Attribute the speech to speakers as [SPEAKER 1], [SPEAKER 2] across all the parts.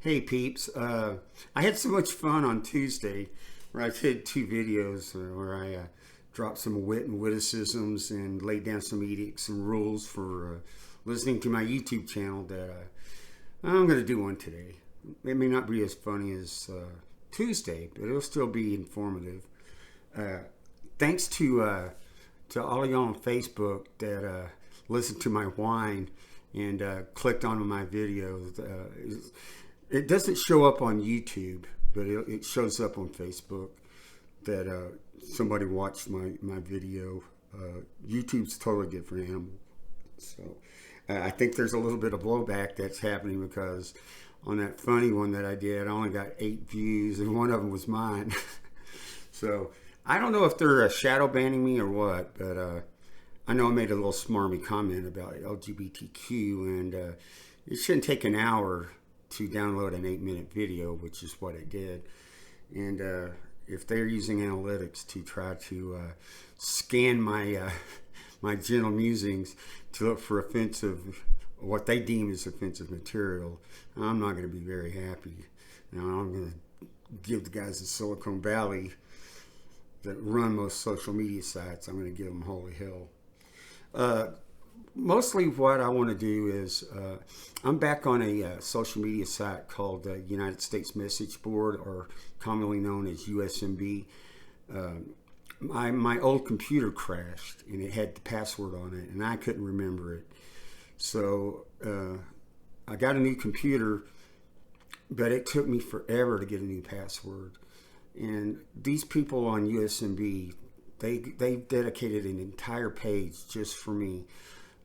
[SPEAKER 1] Hey peeps, I had so much fun on Tuesday where I did two videos where I dropped some wit and witticisms and laid down some edicts and rules for listening to my YouTube channel that I'm going to do one today. It may not be as funny as Tuesday, but it'll still be informative. Thanks to all of y'all on Facebook that listened to my whine and clicked on my videos. It doesn't show up on YouTube, but it shows up on Facebook that somebody watched my video. YouTube's a totally different animal. So I think there's a little bit of blowback that's happening because on that funny one that I did, I only got 8 views and one of them was mine. So I don't know if they're shadow banning me or what, but I know I made a little smarmy comment about LGBTQ, and it shouldn't take an hour to download an 8-minute video, which is what I did. And if they're using analytics to try to scan my my gentle musings to look for what they deem as offensive material, I'm not going to be very happy. I'm going to give the guys in Silicon Valley that run most social media sites, I'm going to give them holy hell. Mostly what I want to do is, I'm back on a social media site called the United States Message Board, or commonly known as USMB. My old computer crashed and it had the password on it and I couldn't remember it. So I got a new computer, but it took me forever to get a new password. And these people on USMB, they dedicated an entire page just for me.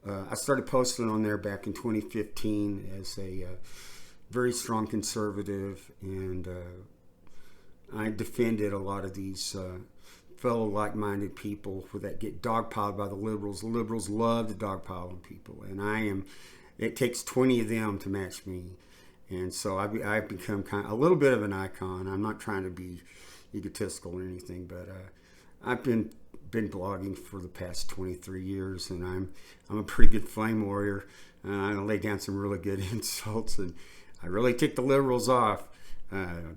[SPEAKER 1] I started posting on there back in 2015 as a very strong conservative, and I defended a lot of these fellow like-minded people that get dogpiled by the liberals. The liberals love to dogpile on people, and it takes 20 of them to match me. And so I've become a little bit of an icon. I'm not trying to be egotistical or anything, but I've been blogging for the past 23 years, and I'm a pretty good flame warrior. I lay down some really good insults, and I really ticked the liberals off.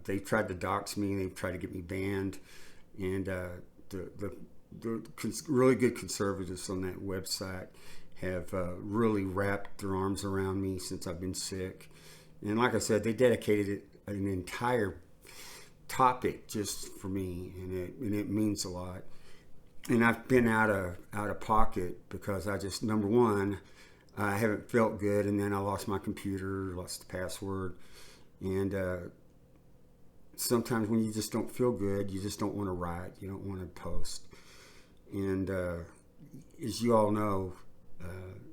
[SPEAKER 1] They tried to dox me, they've tried to get me banned, and the really good conservatives on that website have really wrapped their arms around me since I've been sick. And like I said, they dedicated an entire topic just for me, and it means a lot. And I've been out of pocket because I just, number one, I haven't felt good, and then I lost my computer, lost the password, and sometimes when you just don't feel good, you just don't want to write, you don't want to post. And as you all know,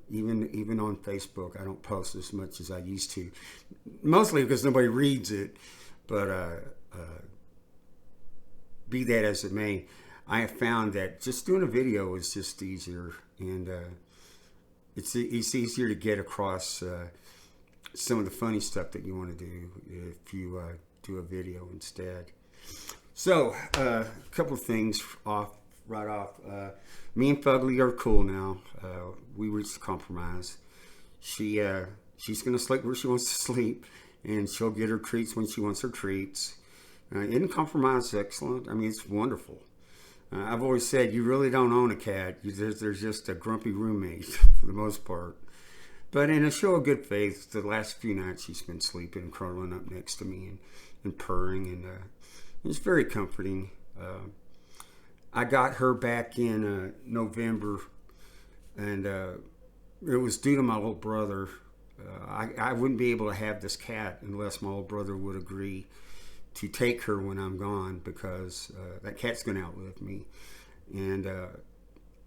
[SPEAKER 1] even on Facebook, I don't post as much as I used to, mostly because nobody reads it. But be that as it may, I have found that just doing a video is just easier, and it's easier to get across some of the funny stuff that you want to do if you do a video instead. So a couple of things right off. Me and Fugly are cool now. We reached a compromise. She's going to sleep where she wants to sleep, and she'll get her treats when she wants her treats. Isn't compromise excellent? I mean, it's wonderful. I've always said you really don't own a cat. There's just a grumpy roommate for the most part. But in a show of good faith, the last few nights she's been sleeping, curling up next to me and purring, and it's very comforting. I got her back in November, and it was due to my little brother. I wouldn't be able to have this cat unless my little brother would agree to take her when I'm gone, because that cat's going to outlive me. And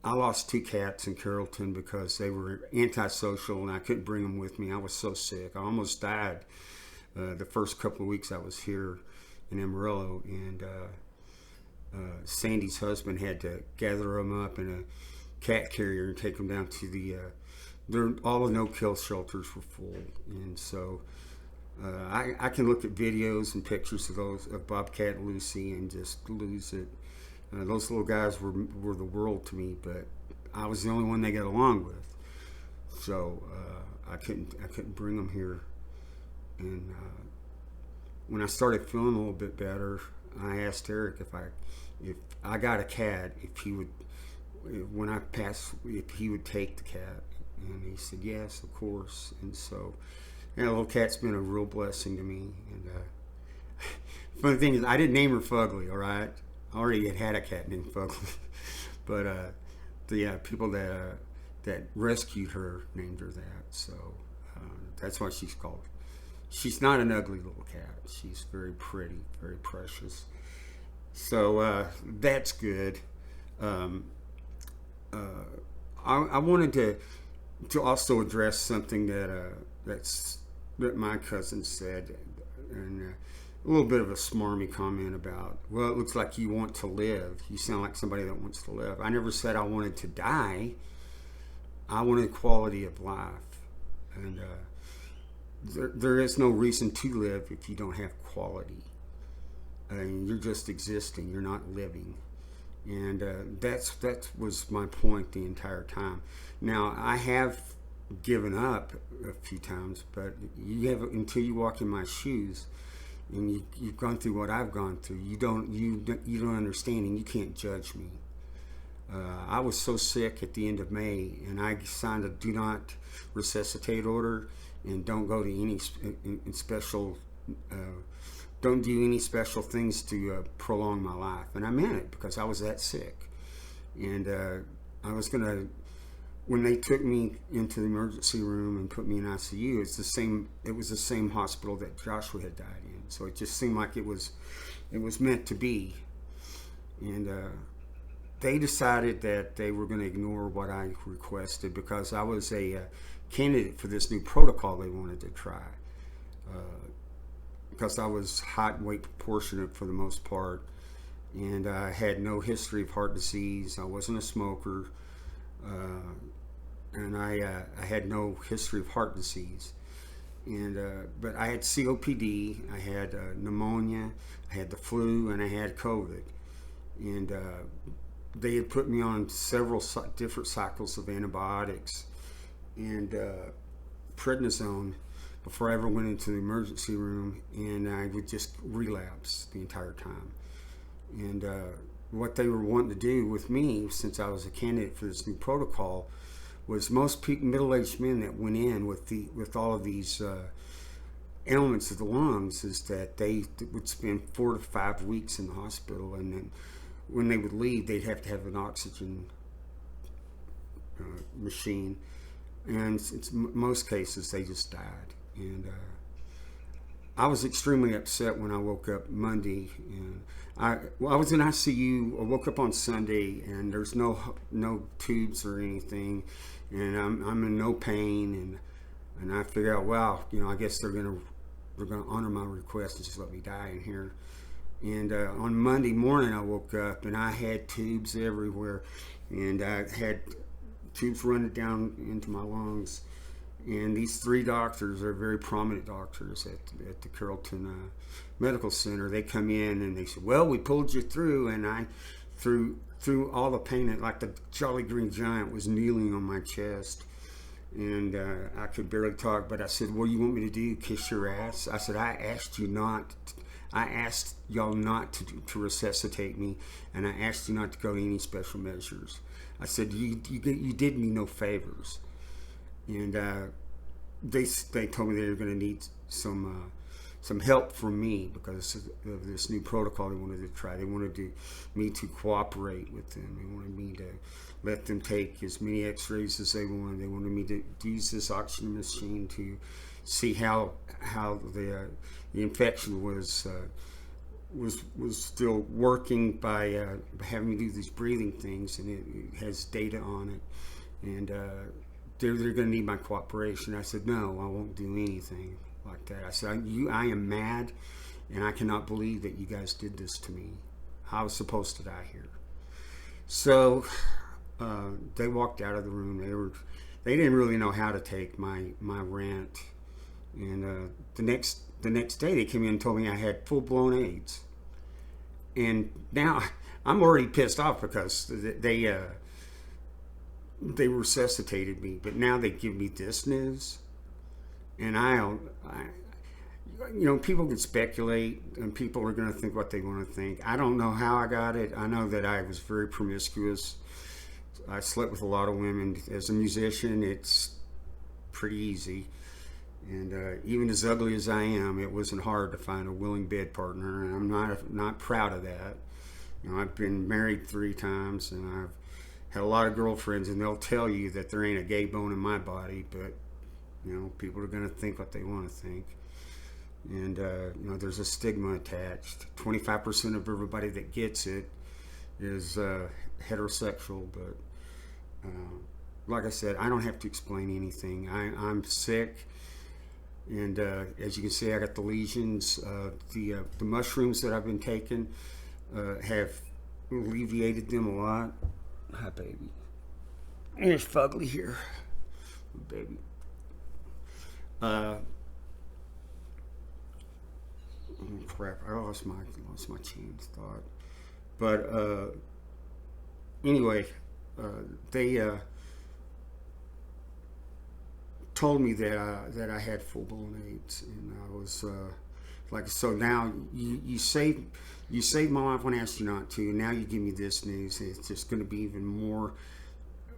[SPEAKER 1] I lost 2 cats in Carrollton because they were antisocial and I couldn't bring them with me. I was so sick. I almost died the first couple of weeks I was here in Amarillo, and Sandy's husband had to gather them up in a cat carrier and take them down to all the no-kill shelters were full. And so I can look at videos and pictures of Bobcat and Lucy and just lose it. Those little guys were the world to me, but I was the only one they got along with. So I couldn't bring them here, and when I started feeling a little bit better, I asked Eric if I got a cat, if he would, when I passed, if he would take the cat, and he said yes, of course. And so, that little cat's been a real blessing to me. And funny thing is, I didn't name her Fugly. All right, I already had a cat named Fugly, but the people that rescued her named her that. So that's why she's called. She's not an ugly little cat. She's very pretty, very precious. So that's good. Um, I wanted to also address something that my cousin said, and a little bit of a smarmy comment about. Well, it looks like you want to live. You sound like somebody that wants to live. I never said I wanted to die. I wanted quality of life, and there is no reason to live if you don't have quality. You're just existing. You're not living. And that was my point the entire time. Now, I have given up a few times, but you have until you walk in my shoes, and you've gone through what I've gone through. You don't understand, and you can't judge me. I was so sick at the end of May, and I signed a do not resuscitate order, and don't go to any special. Don't do any special things to prolong my life. And I meant it because I was that sick. And I was going to, when they took me into the emergency room and put me in ICU, it was the same hospital that Joshua had died in. So it just seemed like it was meant to be. And they decided that they were going to ignore what I requested because I was a candidate for this new protocol they wanted to try. Because I was height and weight proportionate for the most part, and I had no history of heart disease. I wasn't a smoker, and I had no history of heart disease. And but I had COPD, I had pneumonia, I had the flu, and I had COVID. And they had put me on several different cycles of antibiotics and prednisone before I ever went into the emergency room, and I would just relapse the entire time. And what they were wanting to do with me, since I was a candidate for this new protocol, was most middle-aged men that went in with all of these ailments of the lungs, is that they would spend 4 to 5 weeks in the hospital, and then when they would leave, they'd have to have an oxygen machine, and in most cases they just died. And I was extremely upset when I woke up Monday, and I was in ICU. I woke up on Sunday, and there's no tubes or anything, and I'm in no pain, and I figured out, well, I guess they're gonna honor my request and just let me die in here. And on Monday morning, I woke up, and I had tubes everywhere, and I had tubes running down into my lungs. And these 3 doctors are very prominent doctors at the Carrollton Medical Center. They come in and they said, well, we pulled you through. And I, through all the pain, like the Jolly Green Giant was kneeling on my chest. And I could barely talk, but I said, what do you want me to do, kiss your ass? I said, I asked y'all not to resuscitate me, and I asked you not to go to any special measures. I said, you did me no favors. And they told me they were going to need some help from me because of this new protocol they wanted to try. They wanted me to cooperate with them. They wanted me to let them take as many X-rays as they wanted. They wanted me to use this oxygen machine to see how the infection was still working by having me do these breathing things, and it has data on it. And they're going to need my cooperation. I said, no, I won't do anything like that. I said, I am mad, and I cannot believe that you guys did this to me. I was supposed to die here. So they walked out of the room. They didn't really know how to take my rant. And the next day they came in and told me I had full-blown AIDS. And now I'm already pissed off because they resuscitated me, but now they give me this news. And people can speculate, and people are going to think what they want to think. I don't know how I got it. I know that I was very promiscuous. I slept with a lot of women. As a musician, it's pretty easy. And even as ugly as I am, it wasn't hard to find a willing bed partner, and I'm not proud of that. I've been married 3 times, and I've had a lot of girlfriends, and they'll tell you that there ain't a gay bone in my body, but people are going to think what they want to think. And there's a stigma attached. 25% of everybody that gets it is heterosexual, but like I said, I don't have to explain anything. I'm sick, and as you can see, I got the lesions. The mushrooms that I've been taking have alleviated them a lot. Hi, baby. There's Fugly here, baby. Crap! I lost my chain of thought. But anyway, they told me that I had full-blown AIDS, and I was like, so now you saved my life when I asked you not to, and now you give me this news, and it's just going to be even more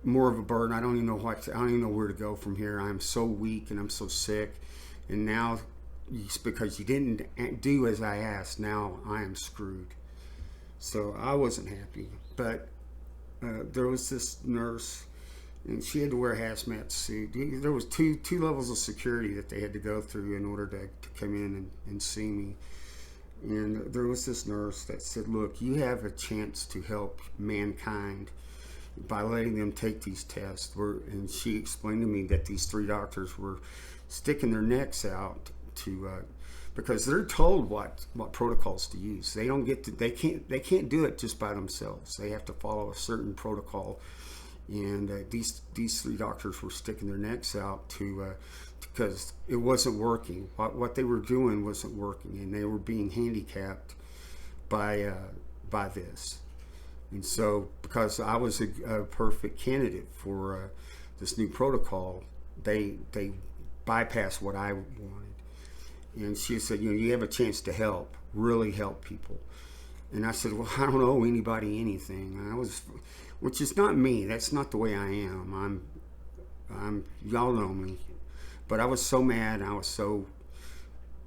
[SPEAKER 1] of a burden. I don't even know where to go from here. I'm so weak and I'm so sick, and now because you didn't do as I asked, now I am screwed. So I wasn't happy, but there was this nurse, and she had to wear a hazmat suit. There was two levels of security that they had to go through in order to come in and see me. And there was this nurse that said, look, you have a chance to help mankind by letting them take these tests. And she explained to me that these 3 doctors were sticking their necks out to because they're told what protocols to use. They can't do it just by themselves. They have to follow a certain protocol. And these 3 doctors were sticking their necks out because it wasn't working. What they were doing wasn't working, and they were being handicapped by this. And so, because I was a perfect candidate for this new protocol, they bypassed what I wanted. And she said, you have a chance to really help people. And I said, well, I don't owe anybody anything. Which is not me. That's not the way I am. Y'all know me. But I was so mad, and I was so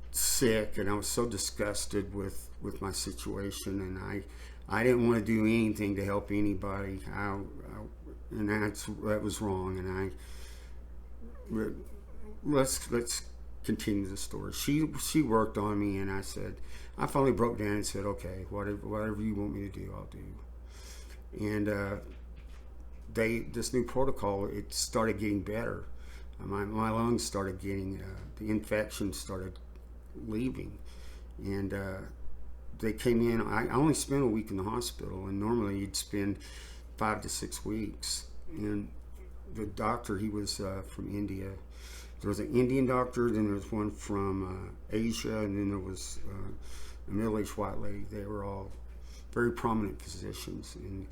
[SPEAKER 1] sick, and I was so disgusted with my situation, and I didn't want to do anything to help anybody. And that was wrong. And let's continue the story. She worked on me, and I finally broke down and said, okay, whatever you want me to do, I'll do. And this new protocol, it started getting better. My lungs started getting, the infection started leaving, and they came in. I only spent a week in the hospital, and normally you'd spend 5 to 6 weeks. And the doctor, he was from India. There was an Indian doctor, then there was one from Asia, and then there was a middle-aged white lady. They were all very prominent physicians, and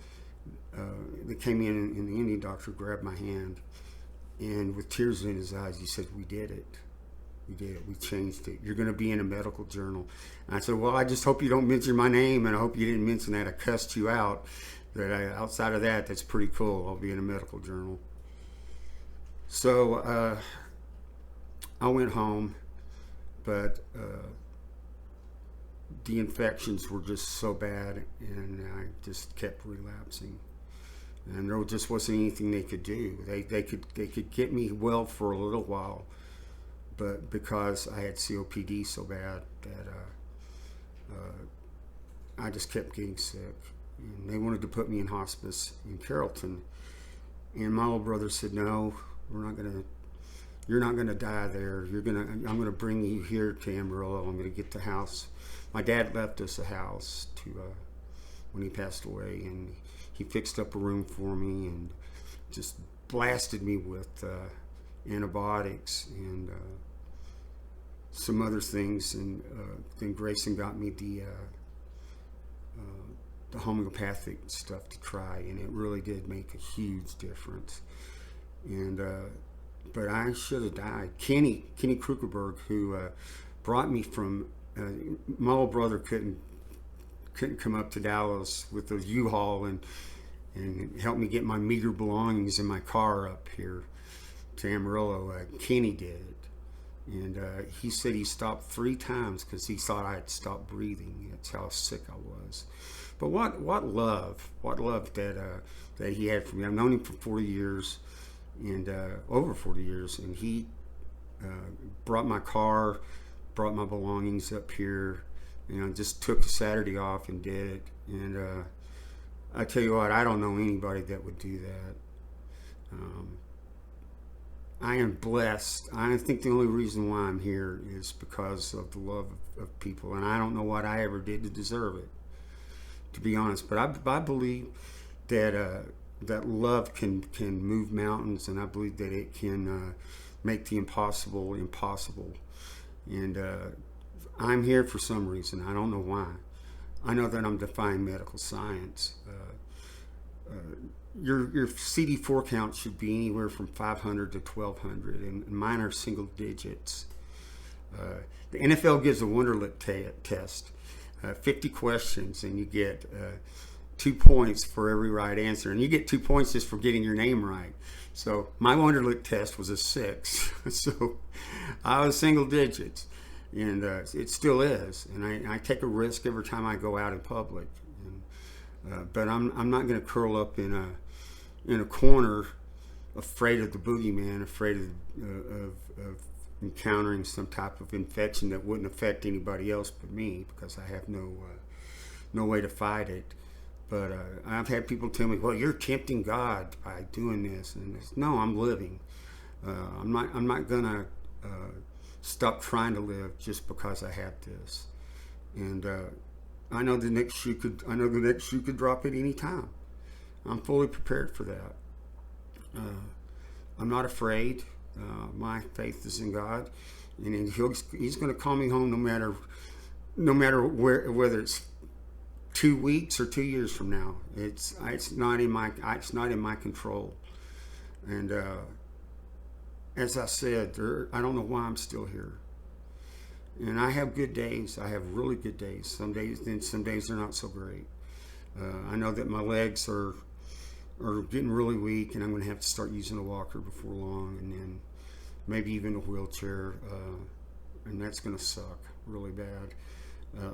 [SPEAKER 1] they came in, and the Indian doctor grabbed my hand, and with tears in his eyes, he said, we did it. We changed it. You're going to be in a medical journal. And I said, well, I just hope you don't mention my name, and I hope you didn't mention that I cussed you out. Outside of that, that's pretty cool. I'll be in a medical journal. So I went home, but the infections were just so bad, and I just kept relapsing. And there just wasn't anything they could do. They could get me well for a little while, but because I had COPD so bad that I just kept getting sick. And they wanted to put me in hospice in Carrollton, and my little brother said, "No, you're not gonna die there. I'm gonna bring you here to Amarillo. I'm gonna get the house." My dad left us a house when he passed away, and he fixed up a room for me and just blasted me with antibiotics and some other things. And then Grayson got me the homeopathic stuff to try, and it really did make a huge difference. And but I should have died. Kenny Krugerberg, who brought me from. My old brother couldn't come up to Dallas with the U-Haul and help me get my meager belongings in my car up here to Amarillo. Kenny did. And he said he stopped 3 times because he thought I had stopped breathing. That's how sick I was. But what love that he had for me. I've known him for 40 years, and over 40 years, and he brought my car, brought my belongings up here. Just took a Saturday off and did it. And I tell you what, I don't know anybody that would do that. I am blessed. I think the only reason why I'm here is because of the love of people, and I don't know what I ever did to deserve it, to be honest. But I believe that that love can move mountains, and I believe that it can make the impossible impossible. And I'm here for some reason. I don't know why. I know that I'm defying medical science. Your CD4 count should be anywhere from 500 to 1200, and mine are single digits. The NFL gives a Wonderlic test, 50 questions, and you get 2 points for every right answer, and you get 2 points just for getting your name right. So my Wonderlic test was a 6, so I was single digits, and it still is. And I take a risk every time I go out in public, but I'm not going to curl up in a corner, afraid of the boogeyman, afraid of encountering some type of infection that wouldn't affect anybody else but me, because I have no way to fight it. But I've had people tell me, "Well, you're tempting God by doing this," and no, I'm living. I'm not gonna stop trying to live just because I have this. And I know the next shoe could drop at any time. I'm fully prepared for that. I'm not afraid. My faith is in God, and He's going to call me home no matter whether it's 2 weeks or 2 years from now. It's not in my control. And as I said, I don't know why I'm still here. And I have good days. I have really good days. Some days they're not so great. I know that my legs are getting really weak, and I'm going to have to start using a walker before long, and then maybe even a wheelchair, and that's going to suck really bad.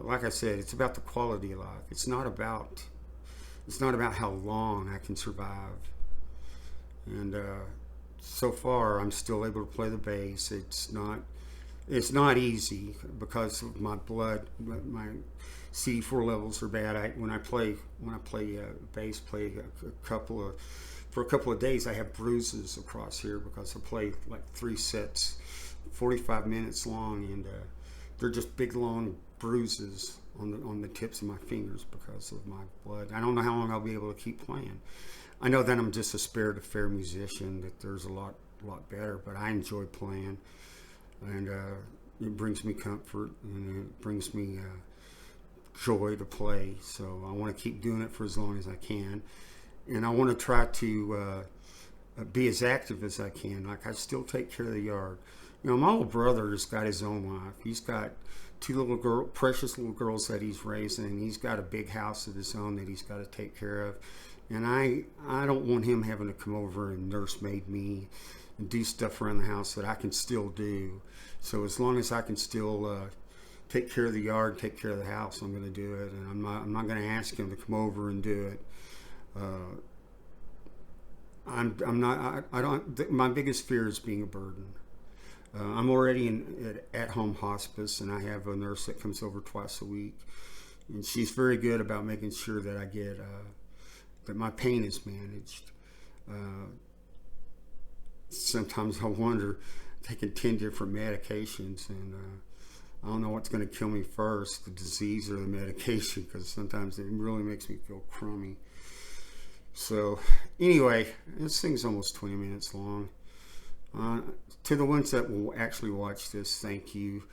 [SPEAKER 1] Like I said, it's about the quality of life. It's not about how long I can survive. And so far, I'm still able to play the bass. It's not easy because of my blood. My CD4 levels are bad. When I play bass, for a couple of days, I have bruises across here because I play like 3 sets, 45 minutes long, and they're just big long bruises on the tips of my fingers because of my blood. I don't know how long I'll be able to keep playing. I know that I'm just a spared affair musician, that there's a lot better, but I enjoy playing, and it brings me comfort, and it brings me joy to play. So I want to keep doing it for as long as I can, and I want to try to be as active as I can. Like, I still take care of the yard. My old brother has got his own life. He's got 2 precious little girls that he's raising, and he's got a big house of his own that he's got to take care of. And I don't want him having to come over and nursemaid me and do stuff around the house that I can still do. So as long as I can still take care of the yard, take care of the house, I'm going to do it. And I'm not going to ask him to come over and do it. My biggest fear is being a burden. I'm already in at-home hospice, and I have a nurse that comes over twice a week, and she's very good about making sure that I get that my pain is managed. Sometimes I wonder, taking 10 different medications, and I don't know what's going to kill me first, the disease or the medication, because sometimes it really makes me feel crummy. So anyway, this thing's almost 20 minutes long. To the ones that will actually watch this, thank you.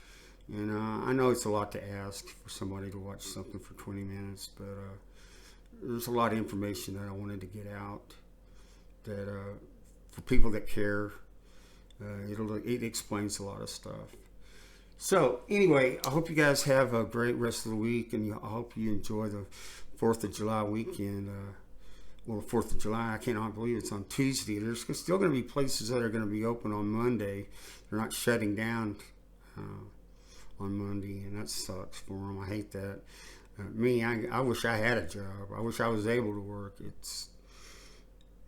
[SPEAKER 1] And I know it's a lot to ask for somebody to watch something for 20 minutes, but there's a lot of information that I wanted to get out that for people that care, it explains a lot of stuff. So anyway, I hope you guys have a great rest of the week, and I hope you enjoy the 4th of July weekend. Well, 4th of July, I cannot believe it's on Tuesday. There's still going to be places that are going to be open on Monday. They're not shutting down on Monday, and that sucks for them. I hate that. I wish I had a job. I wish I was able to work. It's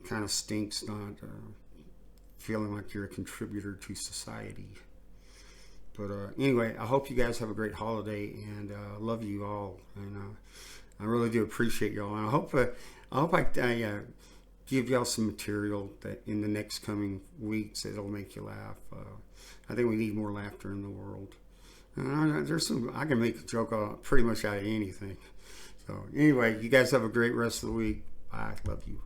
[SPEAKER 1] kind of stinks not feeling like you're a contributor to society. But anyway, I hope you guys have a great holiday, and love you all. And I really do appreciate y'all. And I hope I give y'all some material that in the next coming weeks that'll make you laugh. I think we need more laughter in the world. I can make a joke pretty much out of anything. So anyway, you guys have a great rest of the week. Bye. Love you.